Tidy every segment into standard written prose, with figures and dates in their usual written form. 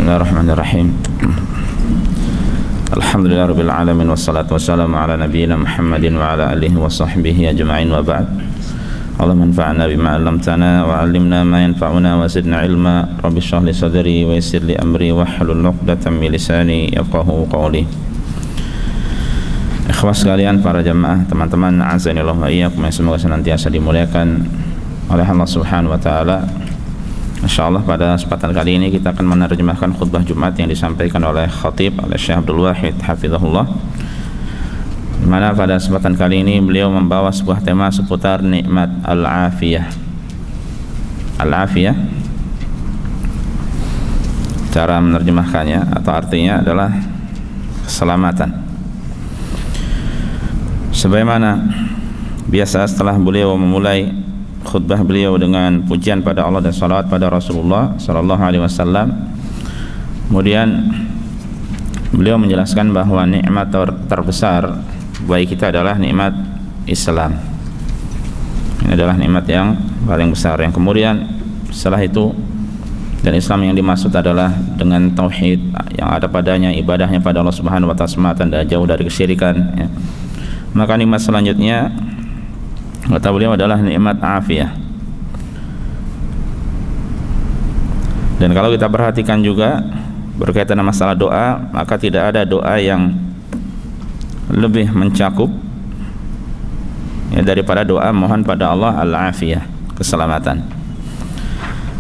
Bismillahirrahmanirrahim. Alhamdulillahirabbil alamin wassalatu wassalamu ala nabiyyina Muhammadin wa ala alihi wa sahbihi ajma'in wa ba'd. Allahumma anfa'na bima 'allamtana wa 'allimna ma yanfa'una wa zidna ilma. Rabbi shrah li sadri wa yassir li amri wa hlul 'uqdatam min lisani yafqahu qawli. Ikhwas sekalian, para jamaah, teman-teman azanillahu wa iyyakum, semoga senantiasa dimuliakan oleh Allah Subhanahu wa taala. Insyaallah pada kesempatan kali ini kita akan menerjemahkan khutbah Jumat yang disampaikan oleh khatib oleh Syekh Abdul Wahid hafizahullah, di mana pada kesempatan kali ini beliau membawa sebuah tema seputar nikmat al-afiyah. Al-afiyah, cara menerjemahkannya atau artinya adalah keselamatan. Sebagaimana biasa setelah beliau memulai khutbah beliau dengan pujian pada Allah dan salawat pada Rasulullah sallallahu alaihi wasallam, kemudian beliau menjelaskan bahwa nikmat terbesar bagi kita adalah nikmat Islam. Ini adalah nikmat yang paling besar, yang kemudian setelah itu, dan Islam yang dimaksud adalah dengan tauhid yang ada padanya, ibadahnya pada Allah Subhanahu wa taala semata dan jauh dari kesyirikan, ya. Maka nikmat selanjutnya kata beliau adalah nikmat afiyah. Dan kalau kita perhatikan juga berkaitan dengan masalah doa, maka tidak ada doa yang lebih mencakup, ya, daripada doa mohon pada Allah al-afiyah, keselamatan.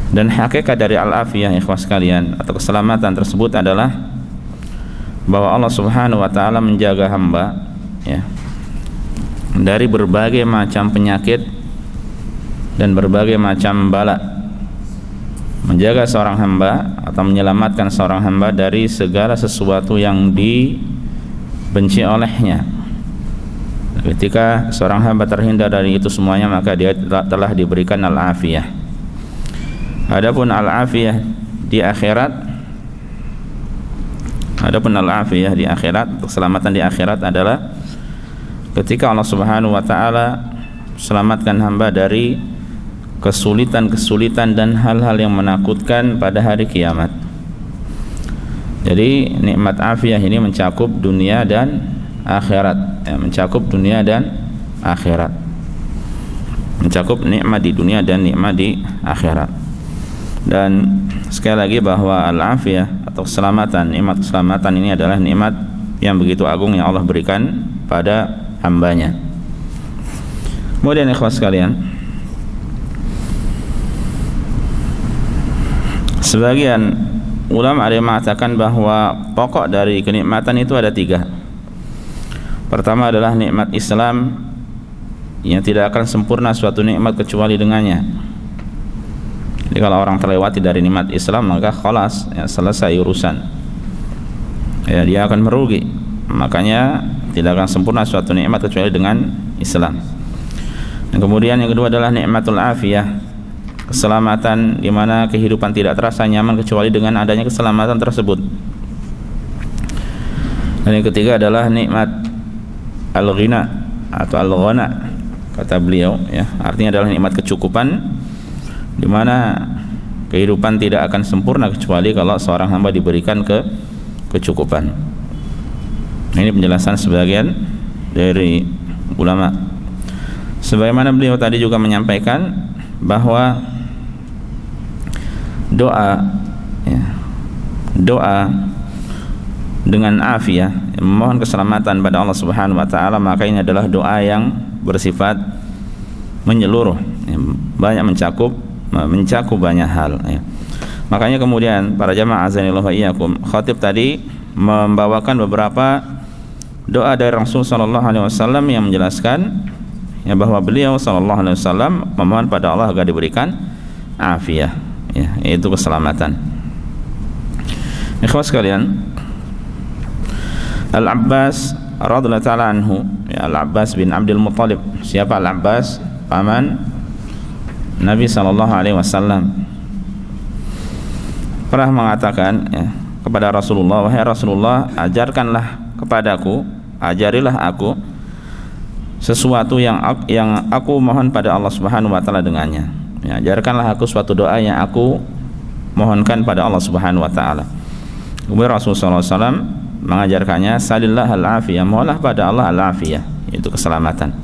Dan hakikat dari al-afiyah, ikhwas sekalian, atau keselamatan tersebut adalah bahwa Allah Subhanahu wa taala menjaga hamba, ya, dari berbagai macam penyakit dan berbagai macam bala, menjaga seorang hamba atau menyelamatkan seorang hamba dari segala sesuatu yang dibenci olehnya. Ketika seorang hamba terhindar dari itu semuanya, maka dia telah diberikan al-afiyah. Adapun al-afiyah di akhirat, keselamatan di akhirat adalah ketika Allah Subhanahu wa taala selamatkan hamba dari kesulitan-kesulitan dan hal-hal yang menakutkan pada hari kiamat. Jadi nikmat afiyah ini mencakup dunia dan akhirat, ya, mencakup dunia dan akhirat, mencakup nikmat di dunia dan nikmat di akhirat. Dan sekali lagi bahwa al-afiyah atau keselamatan, nikmat keselamatan ini adalah nikmat yang begitu agung yang Allah berikan pada hambanya. Kemudian ikhwas sekalian, sebagian ulama ada yang mengatakan bahwa pokok dari kenikmatan itu ada 3. Pertama adalah nikmat Islam yang tidak akan sempurna suatu nikmat kecuali dengannya. Jadi kalau orang terlewati dari nikmat Islam, maka khalas, ya, selesai urusan, ya, dia akan merugi. Makanya tidak akan sempurna suatu nikmat kecuali dengan Islam. Dan kemudian yang kedua adalah nikmatul afiyah, keselamatan di mana kehidupan tidak terasa nyaman kecuali dengan adanya keselamatan tersebut. Dan yang ketiga adalah nikmat al-ghina atau al-ghana, kata beliau, ya, artinya adalah nikmat kecukupan, di mana kehidupan tidak akan sempurna kecuali kalau seorang hamba diberikan kecukupan. Ini penjelasan sebagian dari ulama. Sebagaimana beliau tadi juga menyampaikan bahwa doa, ya, doa dengan afiyah, memohon keselamatan pada Allah Subhanahu wa taala, maka ini adalah doa yang bersifat menyeluruh, ya, banyak mencakup banyak hal, ya. Makanya kemudian para jamaah azanillahu wa iyyakum, khatib tadi membawakan beberapa doa dari Rasul sallallahu alaihi wasallam yang menjelaskan, ya, bahwa beliau sallallahu alaihi wasallam memohon pada Allah agar diberikan afiyah, ya, yaitu keselamatan. Ikhwas sekalian, Al-Abbas radhiyallahu taala anhu, ya, Al-Abbas bin Abdul Muttalib. Siapa Al-Abbas? Paman Nabi sallallahu alaihi wasallam pernah mengatakan, ya, kepada Rasulullah, wahai Rasulullah, ajarilah aku sesuatu yang aku mohon pada Allah Subhanahu wa taala dengannya. Ya, ajarkanlah aku suatu doa yang aku mohonkan pada Allah Subhanahu wa taala. Kemudian Rasulullah SAW mengajarkannya, salillah al-afiyah, mohonlah pada Allah al-afiyah, yaitu keselamatan.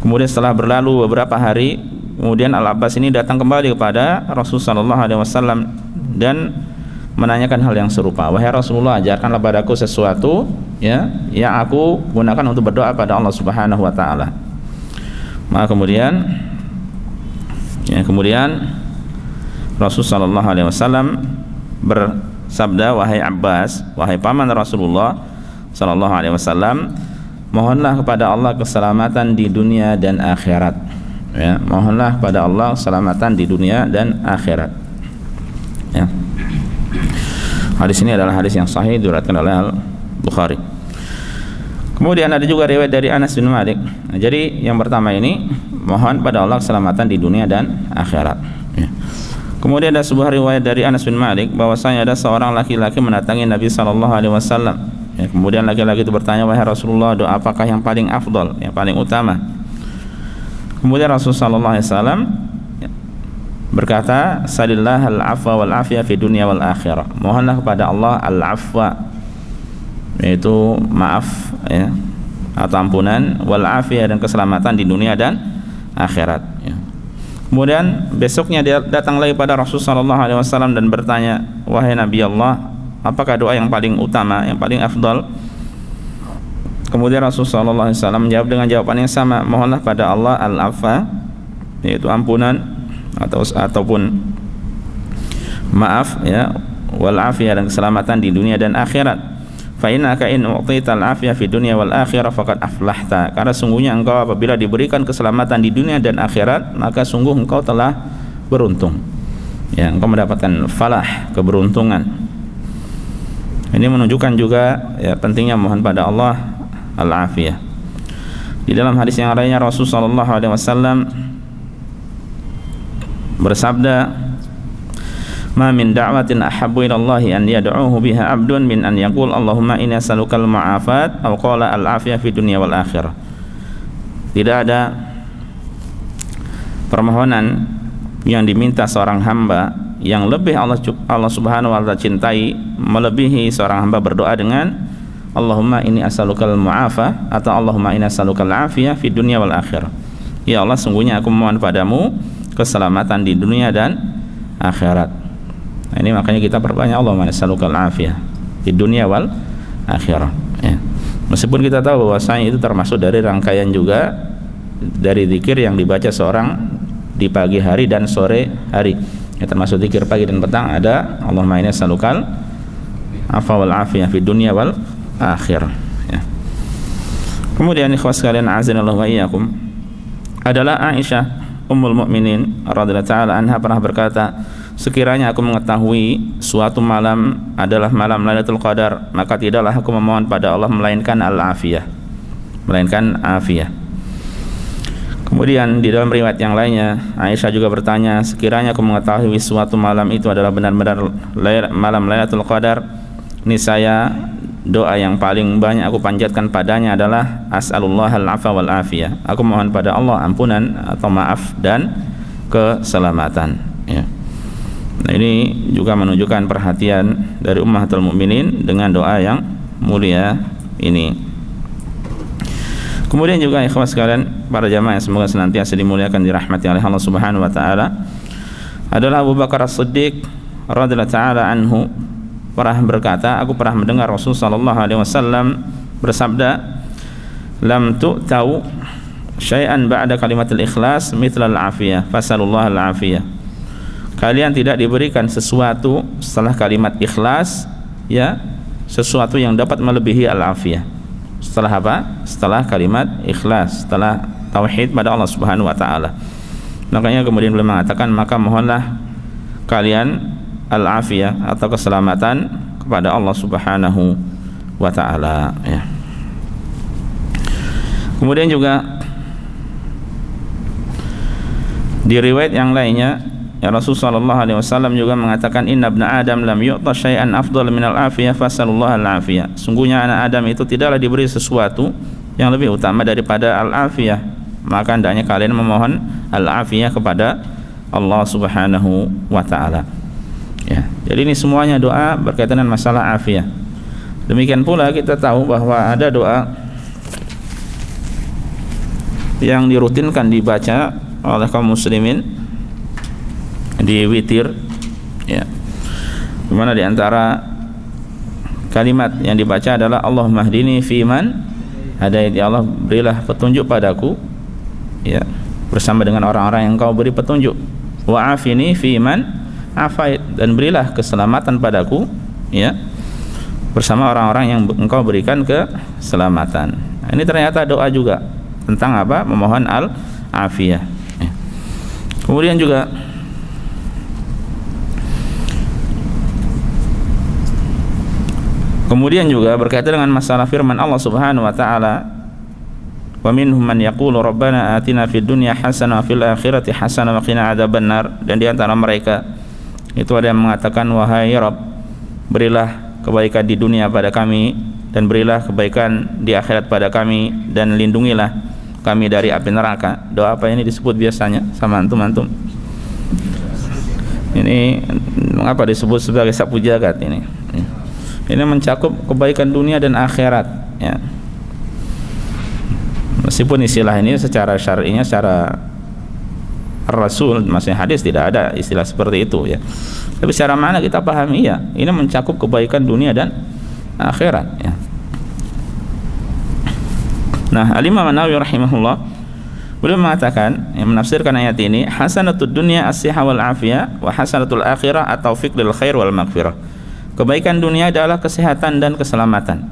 Kemudian setelah berlalu beberapa hari, kemudian Al-Abbas ini datang kembali kepada Rasulullah SAW dan menanyakan hal yang serupa. Wahai Rasulullah, ajarkanlah padaku sesuatu ya yang aku gunakan untuk berdoa pada Allah Subhanahu wa taala. Maka kemudian Rasulullah SAW bersabda, wahai Abbas, wahai paman Rasulullah SAW, mohonlah kepada Allah keselamatan di dunia dan akhirat. Ya, mohonlah pada Allah keselamatan di dunia dan akhirat. Ya. Hadis ini adalah hadis yang sahih diriwayatkan oleh Al-Bukhari. Kemudian ada juga riwayat dari Anas bin Malik. Nah, jadi yang pertama ini mohon pada Allah keselamatan di dunia dan akhirat. Ya. Kemudian ada sebuah riwayat dari Anas bin Malik bahwasanya ada seorang laki-laki mendatangi Nabi SAW. Ya, kemudian laki-laki itu bertanya, wahai Rasulullah, doa apakah yang paling afdal, yang paling utama? Kemudian Rasulullah SAW berkata, salillah al-afwa wal afiyah fi dunya wal akhirah, mohonlah kepada Allah al-afwa, yaitu maaf ya, atau ampunan, wal afiyah, dan keselamatan di dunia dan akhirat ya. Kemudian besoknya dia datang lagi pada Rasulullah SAW dan bertanya, wahai Nabi Allah, apakah doa yang paling utama, yang paling afdal? Kemudian Rasulullah SAW menjawab dengan jawaban yang sama, mohonlah pada Allah al-afwa, yaitu ampunan ataupun maaf ya, wal afiyah, dan keselamatan di dunia dan akhirat. Fa innaka in u'tital afiyah fi dunya wal akhirah faqad aflahta, karena sungguhnya engkau apabila diberikan keselamatan di dunia dan akhirat, maka sungguh engkau telah beruntung ya, engkau mendapatkan falah, keberuntungan. Ini menunjukkan juga ya, pentingnya mohon pada Allah al-afiyah. Di dalam hadis yang lainnya Rasulullah SAW bersabda, ma min da'watin ahabbu ila Allah an yad'uhu biha 'abdun min an yaqul Allahumma inni as'alukal mu'afat aw qala al-afiyah fi dunya wal akhirah. Tidak ada permohonan yang diminta seorang hamba yang lebih Allah Subhanahu wa taala cintai melebihi seorang hamba berdoa dengan Allahumma inni as'alukal mu'afah atau Allahumma inni as'alukal afiyah fi dunya wal akhirah. Ya Allah, sungguhnya aku memohon padamu keselamatan di dunia dan akhirat. Nah, ini makanya kita perbanyak Allahumma nas'alukal afiyah di dunia wal akhirah ya. Meskipun kita tahu bahwasanya itu termasuk dari rangkaian juga dari zikir yang dibaca seorang di pagi hari dan sore hari ya, termasuk zikir pagi dan petang ada Allahumma inni nas'alukal afwa wal afiyah di dunia wal akhirah ya. Kemudian ikhwas sekalian azanallahu wa iyyakum, adalah Aisyah Ummul Mukminin radhiyallahu taala anha pernah berkata, sekiranya aku mengetahui suatu malam adalah malam Lailatul Qadar, maka tidaklah aku memohon pada Allah melainkan al-afiyah, melainkan afiyah. Kemudian di dalam riwayat yang lainnya Aisyah juga bertanya, sekiranya aku mengetahui suatu malam itu adalah benar-benar malam Lailatul Qadar, niscaya doa yang paling banyak aku panjatkan padanya adalah as'alullah al-afwa wal afiyah, aku mohon pada Allah ampunan atau maaf dan keselamatan ya. Nah, ini juga menunjukkan perhatian dari ummahatul mukminin dengan doa yang mulia ini. Kemudian juga ikhwas sekalian, para jamaah yang semoga senantiasa dimuliakan, dirahmati oleh Allah Subhanahu wa taala, adalah Abu Bakar As-Siddiq radhiyallahu taala anhu pernah berkata, aku pernah mendengar Rasulullah SAW bersabda, lam tu'tau syai'an ba'da kalimatul ikhlas mithlal afiyah fasalullah al-afiyah, kalian tidak diberikan sesuatu setelah kalimat ikhlas ya, sesuatu yang dapat melebihi al-afiyah. Setelah apa? Setelah kalimat ikhlas, setelah tauhid pada Allah Subhanahu wa taala. Makanya kemudian beliau mengatakan, maka mohonlah kalian al-afiyah atau keselamatan kepada Allah Subhanahu wa taala ya. Kemudian juga di riwayat yang lainnya ya, Rasulullah SAW juga mengatakan, inna ibna Adam lam yu'ta syai'an afdal minal afiyah fasallallahu al-afiyah, sungguhnya anak Adam itu tidaklah diberi sesuatu yang lebih utama daripada al-afiyah, maka hendaknya kalian memohon al-afiyah kepada Allah Subhanahu wa taala. Ya, jadi ini semuanya doa berkaitan dengan masalah afiah. Demikian pula kita tahu bahwa ada doa yang dirutinkan dibaca oleh kaum muslimin di witir, ya, dimana diantara kalimat yang dibaca adalah Allahumma hdini fiman hadait, ya Allah berilah petunjuk padaku, ya, bersama dengan orang-orang yang Engkau beri petunjuk, wa afini fiman afait, dan berilah keselamatan padaku, ya, bersama orang-orang yang Engkau berikan keselamatan. Nah, ini ternyata doa juga tentang apa? Memohon al-afiyah. Ya. Kemudian juga berkaitan dengan masalah firman Allah Subhanahu wa taala, wa minhum man yaqulu rabbana atina fid dunya hasanah wa fil akhirati hasanah wa qina adzabannar, dan di antara mereka itu ada yang mengatakan, wahai Rabb, berilah kebaikan di dunia pada kami dan berilah kebaikan di akhirat pada kami dan lindungilah kami dari api neraka. Doa apa ini disebut biasanya sama antum-antum? Ini mengapa disebut sebagai sapu jagat ini? Ini mencakup kebaikan dunia dan akhirat, ya. Meskipun istilah ini secara syar'inya, secara Rasul, maksudnya hadis, tidak ada istilah seperti itu, ya. Tapi secara mana kita pahami, ya, ini mencakup kebaikan dunia dan akhirat, ya. Nah, Al-Imam An-Nawawi rahimahullah beliau mengatakan, yang menafsirkan ayat ini, hasanatud dunya as-sihah wal afiyah wa hasanatul akhirah at-taufiq lil khair wal maghfirah. Kebaikan dunia adalah kesehatan dan keselamatan,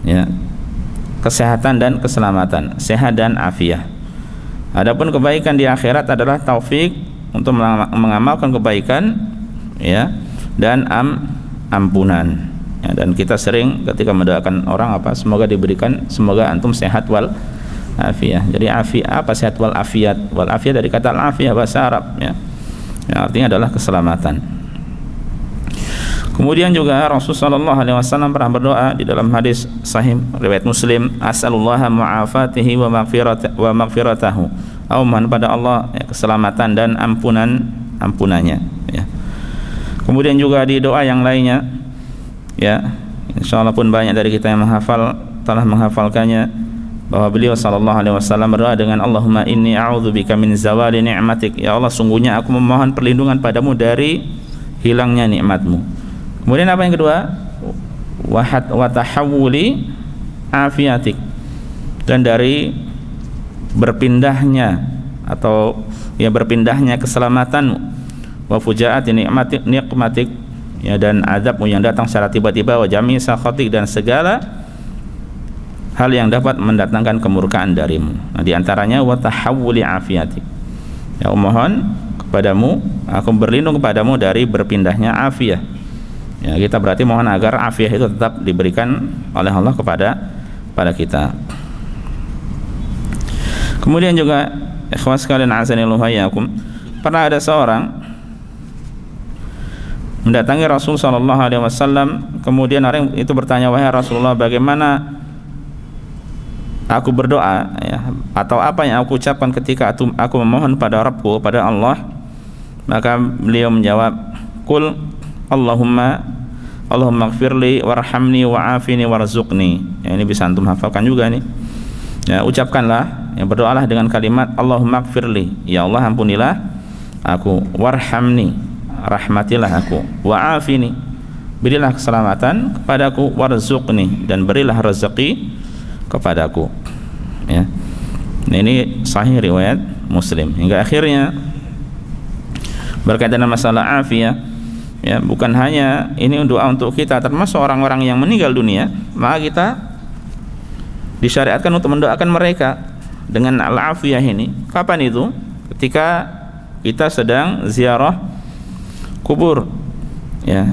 ya. Kesehatan dan keselamatan, sehat dan afiyah. Adapun kebaikan di akhirat adalah taufik untuk mengamalkan kebaikan, ya, dan ampunan, ya. Dan kita sering ketika mendoakan orang apa, semoga diberikan, semoga antum sehat wal afiyah. Jadi afiyah apa, sehat wal afiyat. Wal afiyat dari kata al afiyah bahasa Arab, ya. Yang artinya adalah keselamatan. Kemudian juga Rasulullah SAW pernah berdoa di dalam hadis sahih riwayat Muslim, as'alullaha mu'afatihi wa maghfiratahu, mohon pada Allah, ya, keselamatan dan ampunannya, ya. Kemudian juga di doa yang lainnya, ya, insyaallah pun banyak dari kita yang telah menghafalkannya, bahwa beliau SAW berdoa dengan Allahumma inni a'udzubika min zawali ni'matik, ya Allah sungguhnya aku memohon perlindungan padamu dari hilangnya nikmatmu. Kemudian apa yang kedua? Wa tahawuli afiatik, dan dari berpindahnya atau ya berpindahnya keselamatanmu, wa fujaati nikmatik, ya, dan azabmu yang datang secara tiba-tiba, wa jami sakhatik, dan segala hal yang dapat mendatangkan kemurkaan darimu. Nah, di antaranya wa tahawuli afiatik, ya, mohon kepadamu, aku berlindung kepadamu dari berpindahnya afiyah. Ya, kita berarti mohon agar afiah itu tetap diberikan oleh Allah kepada kita. Kemudian juga ikhwan sekalian azanillahu hayyakum, pernah ada seorang mendatangi Rasul sallallahu alaihi wasallam, kemudian orang itu bertanya, wahai Rasulullah, bagaimana aku berdoa, ya, atau apa yang aku ucapkan ketika aku memohon pada Rabbku, pada Allah? Maka beliau menjawab, qul Allahumma gfirli warhamni wa'afini warzuqni. Ya, ini bisa antum hafalkan juga nih. Ya, ucapkanlah, ya, berdoalah dengan kalimat Allahumma gfirli, ya Allah ampunilah aku, warhamni, rahmatilah aku, wa'afini, berilah keselamatan kepadaku, warzuqni, dan berilah rezeki kepadaku. Ya. Nah, ini sahih riwayat Muslim. Hingga akhirnya berkaitan dengan masalah afiyah, ya, bukan hanya ini doa untuk kita, termasuk orang-orang yang meninggal dunia, maka kita disyariatkan untuk mendoakan mereka dengan al-afiyah ini. Kapan itu? Ketika kita sedang ziarah kubur, ya.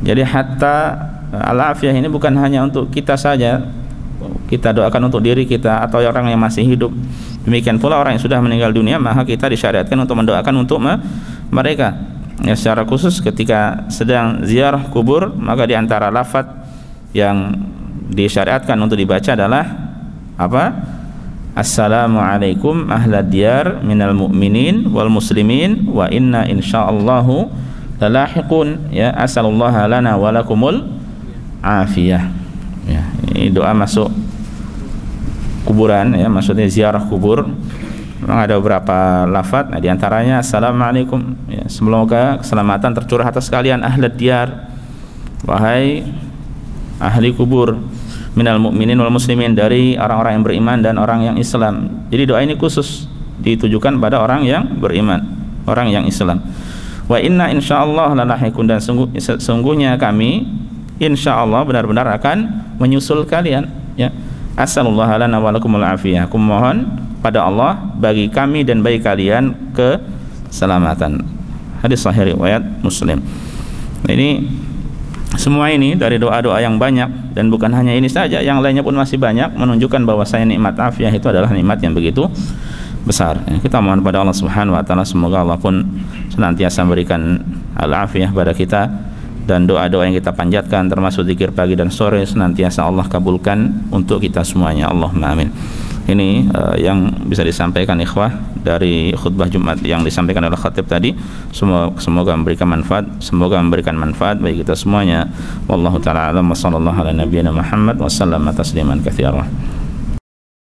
Jadi hatta al-afiyah ini bukan hanya untuk kita saja, kita doakan untuk diri kita atau orang yang masih hidup. Demikian pula orang yang sudah meninggal dunia, maka kita disyariatkan untuk mendoakan untuk mereka. Ya, secara khusus ketika sedang ziarah kubur, maka di antara lafaz yang disyariatkan untuk dibaca adalah apa? Assalamualaikum ahlad diyar minal mu'minin wal muslimin wa inna insyaallahu lalahiqun, ya, asalullaha lana wa lakumul afiyah. Ya, ini doa masuk kuburan, ya, maksudnya ziarah kubur. Memang ada beberapa lafaz, nah diantaranya assalamualaikum, ya, semoga keselamatan tercurah atas kalian ahlad diyar, wahai ahli kubur, minal mu'minin wal muslimin, dari orang-orang yang beriman dan orang yang Islam. Jadi doa ini khusus ditujukan pada orang yang beriman, orang yang Islam. Wa inna insyaallah lalahiqun, dan sungguhnya kami insyaallah benar-benar akan menyusul kalian, ya. Asallallahu lana wa lakumul afiyah. Aku mohon pada Allah bagi kami dan bagi kalian keselamatan. Hadis sahih riwayat Muslim. Nah, ini semua ini dari doa-doa yang banyak, dan bukan hanya ini saja, yang lainnya pun masih banyak, menunjukkan bahwasanya nikmat afiyah itu adalah nikmat yang begitu besar. Kita mohon pada Allah Subhanahu wa taala, semoga Allah pun senantiasa memberikan al-afiyah pada kita, dan doa-doa yang kita panjatkan termasuk zikir pagi dan sore senantiasa Allah kabulkan untuk kita semuanya. Allahumma amin. Ini yang bisa disampaikan ikhwah dari khutbah Jumat yang disampaikan oleh khatib tadi. Semoga memberikan manfaat bagi kita semuanya. Wallahu taala alam, wa sallallahu ala nabiyyina Muhammad wa sallama tasliman katsiran.